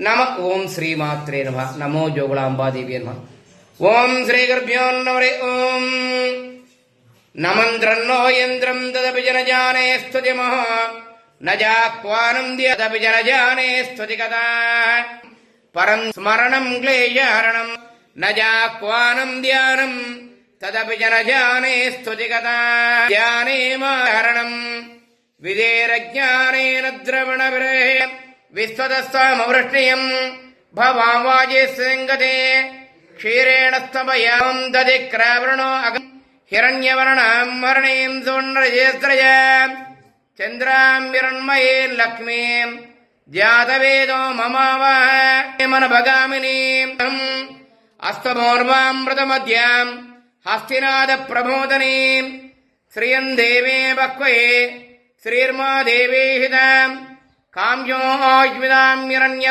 నమ. ఓం శ్రీమాత్రే నమ. నమో జోగుళాంబాదేవి నమ. ఓం శ్రీ గురుభ్యో నమః. ఓం నమంద్రన్నో యంత్రం తదపి జనజానే స్తుతి మహా నజాక్వానం తదపి జనజానే స్తుతి కథా పరం స్మరణం క్లేశారణం నజాక్వానం ధ్యానం తదపి జనజానే స్తుతి కథా ధ్యానే మారణం విదేరజ్ఞానేన ద్రవణ విరహే విశ్వదస్తామవృష్ణియం భవావాజే సంగతే క్షీరేణ స్తమయాం దదిక్రావృణో అగం హిరణ్యవర్ణాం హరణీం సువర్ణరజేస్రజ చంద్రాం విరణ్మయే లక్ష్మీం జాతవేదో మమావహమనభగామినీం అస్తమోర్వామృతమధ్యాం హస్తినాద ప్రబోధనీం శ్రియం దేవే బహ్వయే శ్రీర్మా దేవే హితాం కామ్యోజ్విదాం హిరణ్య